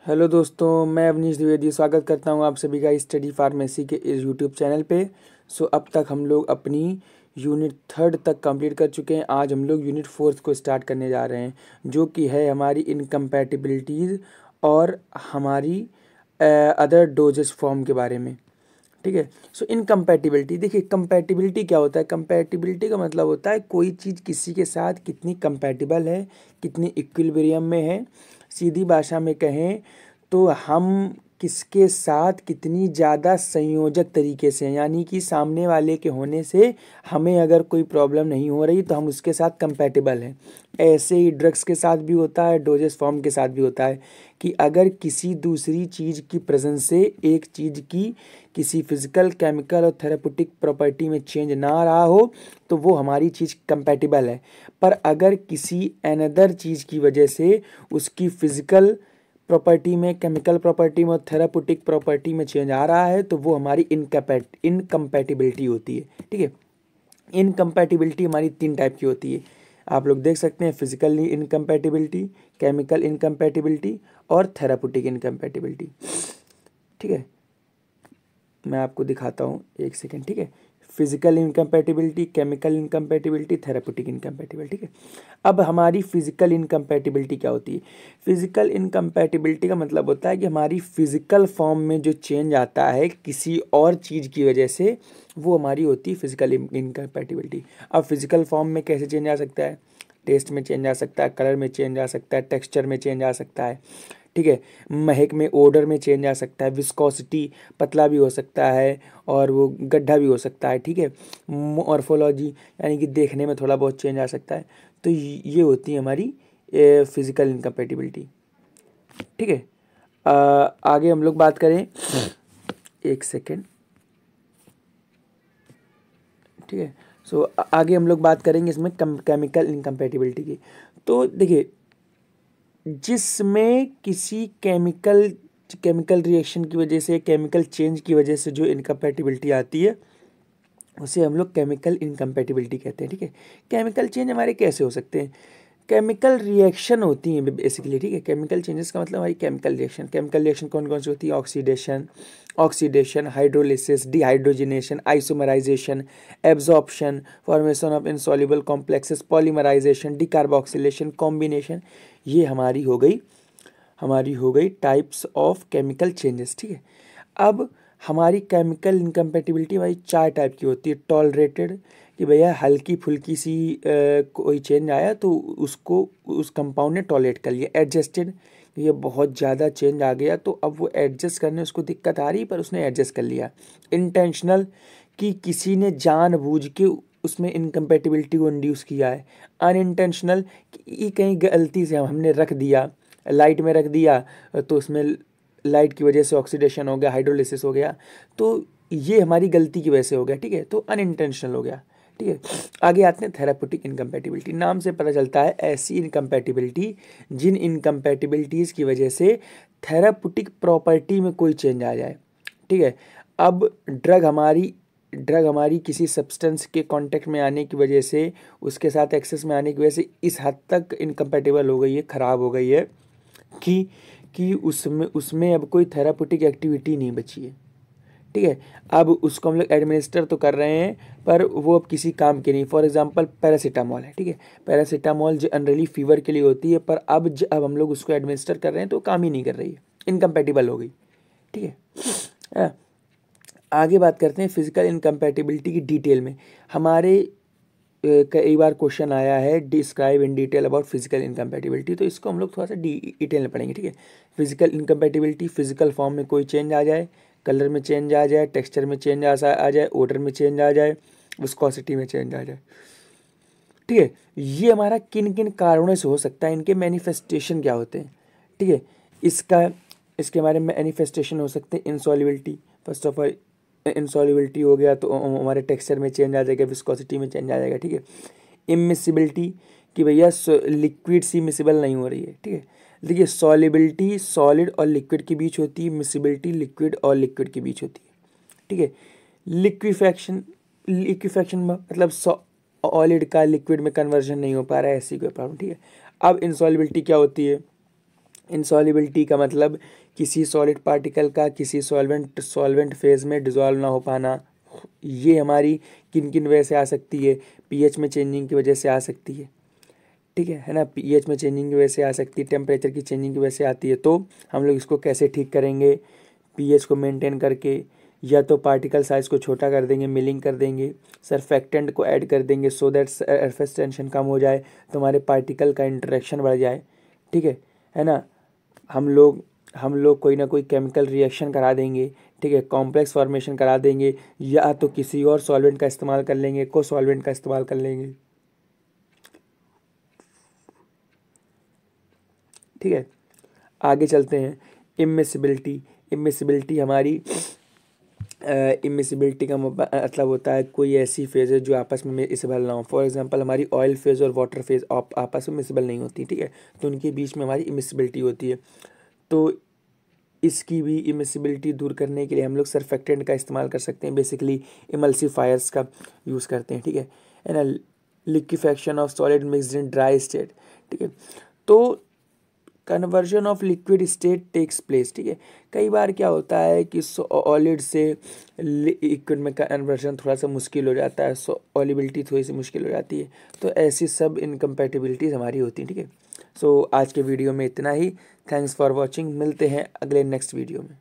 Hello दोस्तों, मैं अवनीश द्विवेदी स्वागत करता हूं आप सभी का स्टडी फार्मेसी के इस यूट्यूब चैनल पे। अब तक हम लोग अपनी यूनिट 3 तक कंप्लीट कर चुके हैं। आज हम लोग यूनिट 4 को स्टार्ट करने जा रहे हैं, जो कि है हमारी इनकम्पैटिबिलिटीज़ और हमारी अदर डोजेस फॉर्म के बारे में। ठीक है। इनकम्पैटिबिलिटी, देखिए कंपैटिबिलिटी क्या होता है। कंपैटिबिलिटी का मतलब होता है कोई चीज़ किसी के साथ कितनी कंपैटिबल है, कितनी इक्विलिब्रियम में है। सीधी भाषा में कहें तो हम किसके साथ कितनी ज़्यादा संयोजक तरीके से, यानी कि सामने वाले के होने से हमें अगर कोई प्रॉब्लम नहीं हो रही तो हम उसके साथ कंपैटिबल हैं। ऐसे ही ड्रग्स के साथ भी होता है, डोजेस फॉर्म के साथ भी होता है कि अगर किसी दूसरी चीज़ की प्रेजेंस से एक चीज़ की किसी फिजिकल, केमिकल और थेरेप्यूटिक प्रॉपर्टी में चेंज ना रहा हो तो वो हमारी चीज़ कंपैटिबल है। पर अगर किसी अनदर चीज़ की वजह से उसकी फिजिकल प्रॉपर्टी में, केमिकल प्रॉपर्टी में और थेरापुटिक प्रॉपर्टी में चेंज आ रहा है तो वो हमारी इनकम्पैटिबिलिटी होती है। ठीक है। इनकम्पैटिबिलिटी हमारी 3 टाइप की होती है, आप लोग देख सकते हैं। फिजिकल इनकम्पैटिबिलिटी, केमिकल इनकम्पैटिबिलिटी और थेरापुटिक इनकम्पैटिबिलिटी। ठीक है, मैं आपको दिखाता हूँ, एक सेकेंड। ठीक है। Physical incompatibility, chemical incompatibility, therapeutic incompatibility. ठीक है। अब हमारी फिजिकल इनकम्पैटिबिलिटी क्या होती है। फिजिकल इनकम्पैटिबिलिटी का मतलब होता है कि हमारी फिजिकल फॉर्म में जो चेंज आता है किसी और चीज़ की वजह से, वो हमारी होती है फिजिकल इनकम्पैटिबिलिटी। अब फिजिकल फॉर्म में कैसे चेंज आ सकता है। टेस्ट में चेंज आ सकता है, कलर में चेंज आ सकता है, टेक्सचर में चेंज आ सकता है। ठीक है। महक में, ओडर में चेंज आ सकता है, विस्कोसिटी पतला भी हो सकता है और वो गड्ढा भी हो सकता है। ठीक है। मॉर्फोलॉजी यानी कि देखने में थोड़ा बहुत चेंज आ सकता है। तो ये होती है हमारी फिजिकल इनकम्पैटिबिलिटी। ठीक है। आगे हम लोग बात करें, एक सेकेंड। ठीक है। आगे हम लोग बात करेंगे इसमें केमिकल इनकम्पैटिबिलिटी की। तो देखिए, जिसमें किसी केमिकल रिएक्शन की वजह से, केमिकल चेंज की वजह से जो इनकम्पैटिबिलिटी आती है उसे हम लोग केमिकल इनकम्पैटिबिलिटी कहते हैं। ठीक है। केमिकल चेंज हमारे कैसे हो सकते हैं। केमिकल रिएक्शन होती हैं बेसिकली। ठीक है। केमिकल चेंजेस का मतलब हमारी केमिकल रिएक्शन कौन कौन सी होती है। Oxidation, hydrolysis, dehydrogenation, isomerisation, absorption, formation of insoluble complexes, polymerisation, decarboxylation, combination. ये हमारी हो गई टाइप्स ऑफ केमिकल चेंजेस। ठीक है। अब हमारी केमिकल इनकम्पैटिबिलिटी हमारी 4 टाइप की होती है। टॉलरेटेड, कि भैया हल्की फुल्की सी कोई चेंज आया तो उसको उस कंपाउंड ने टॉलरेट कर लिया। एडजस्टेड, ये बहुत ज़्यादा चेंज आ गया तो अब वो एडजस्ट करने उसको दिक्कत आ रही पर उसने एडजस्ट कर लिया। इंटेंशनल, कि किसी ने जानबूझ के उसमें इनकम्पैटिबिलिटी को इंड्यूस किया है। अनइंटेंशनल, कि कहीं गलती से हमने रख दिया, लाइट में रख दिया तो उसमें लाइट की वजह से ऑक्सीडेशन हो गया, हाइड्रोलिसिस हो गया, तो ये हमारी गलती की वजह से हो गया। ठीक है। तो अनइंटेंशनल हो गया। ठीक है। आगे आते हैं थेराप्यूटिक इनकम्पैटिबिलिटी। नाम से पता चलता है ऐसी इनकम्पैटिबिलिटी जिन इनकम्पैटिबिलिटीज़ की वजह से थेराप्यूटिक प्रॉपर्टी में कोई चेंज आ जाए। ठीक है। अब ड्रग हमारी किसी सब्सटेंस के कांटेक्ट में आने की वजह से, उसके साथ एक्सेस में आने की वजह से इस हद तक इनकम्पैटिबल हो गई है, ख़राब हो गई है कि उसमें उसमें अब कोई थेराप्यूटिक एक्टिविटी नहीं बची है। ठीक है। अब उसको हम लोग एडमिनिस्टर तो कर रहे हैं पर वो अब किसी काम के नहीं। फॉर एग्जांपल पैरासीटामोल है। ठीक है। पैरासीटामोल जनरली फीवर के लिए होती है पर अब हम लोग उसको एडमिनिस्टर कर रहे हैं तो काम ही नहीं कर रही है, इनकम्पैटिबल हो गई। ठीक है। आगे बात करते हैं फिजिकल इनकम्पैटिबिलिटी की डिटेल में। हमारे कई बार क्वेश्चन आया है describe in detail about physical incompatibility, तो इसको हम लोग थोड़ा सा डिटेल में पढ़ेंगे। ठीक है। फिजिकल इनकम्पैटिबिलिटी, फिजिकल फॉर्म में कोई चेंज आ जाए, कलर में चेंज आ जाए, टेक्सचर में चेंज आ जाए, ओडर में चेंज आ जाए, विस्कोसिटी में चेंज आ जाए। ठीक है। ये हमारा किन किन कारणों से हो सकता है, इनके मैनिफेस्टेशन क्या होते हैं। ठीक है। इसका इसके हमारे मैनिफेस्टेशन हो सकते हैं इनसॉल्युबिलिटी। फर्स्ट ऑफ ऑल इनसॉल्युबिलिटी हो गया तो हमारे टेक्सचर में चेंज आ जाएगा, विस्कोसिटी में चेंज आ जाएगा। ठीक है। इमिसिबिलिटी, कि भैया लिक्विड सी मिसिबल नहीं हो रही है। ठीक है। देखिए, सॉलिबिलिटी सॉलिड और लिक्विड के बीच होती है, मिसिबिलिटी लिक्विड और लिक्विड के बीच होती है। ठीक है। लिक्विफैक्शन मतलब सॉलिड का लिक्विड में कन्वर्जन नहीं हो पा रहा है, ऐसी कोई प्रॉब्लम। ठीक है। अब इंसॉल्युबिलिटी क्या होती है, इनसॉल्युबिलिटी का मतलब किसी सॉलिड पार्टिकल का किसी सॉल्वेंट फेज में डिजॉल्व ना हो पाना। ये हमारी किन किन वजह से आ सकती है, पीएच में चेंजिंग की वजह से आ सकती है है ना, पीएच में चेंजिंग की वजह से आ सकती है, टेम्परेचर की चेंजिंग की वजह से आती है। तो हम लोग इसको कैसे ठीक करेंगे, पीएच को मेंटेन करके, या तो पार्टिकल साइज को छोटा कर देंगे, मिलिंग कर देंगे, सरफेक्टेंट को ऐड कर देंगे सो दैट सरफेस टेंशन कम हो जाए, तो हमारे पार्टिकल का इंटरेक्शन बढ़ जाए। ठीक है ना। हम लोग कोई ना कोई केमिकल रिएक्शन करा देंगे, ठीक है, कॉम्प्लेक्स फॉर्मेशन करा देंगे, या तो किसी और सॉल्वेंट का इस्तेमाल कर लेंगे, को सॉल्वेंट का इस्तेमाल कर लेंगे। ठीक है, आगे चलते हैं। इमिसिबिलिटी। इमिसिबिलिटी हमारी इमिसिबिलिटी का मतलब होता है कोई ऐसी फेज है जो आपस में मिसिबल ना हो। फॉर एग्जांपल हमारी ऑयल फेज और वाटर फेज आपस में मिसिबल नहीं होती, ठीक है, तो उनके बीच में हमारी इमिसिबिलिटी होती है। तो इसकी भी इमिसिबिलिटी दूर करने के लिए हम लोग सरफेक्टेंट का इस्तेमाल कर सकते हैं, बेसिकली इमल्सीफायर्स का यूज़ करते हैं। ठीक है ना। Liquefaction of solid mixed in dry state. ठीक है, तो conversion of liquid state takes place. ठीक है, कई बार क्या होता है कि सॉलिड से लिक्विड में कन्वर्जन थोड़ा सा मुश्किल हो जाता है, सॉल्युबिलिटी थोड़ी सी मुश्किल हो जाती है, तो ऐसी सब इनकम्पैटिबिलिटीज़ हमारी होती हैं। ठीक है, सो आज के वीडियो में इतना ही। थैंक्स फॉर वॉचिंग, मिलते हैं अगले नेक्स्ट वीडियो में।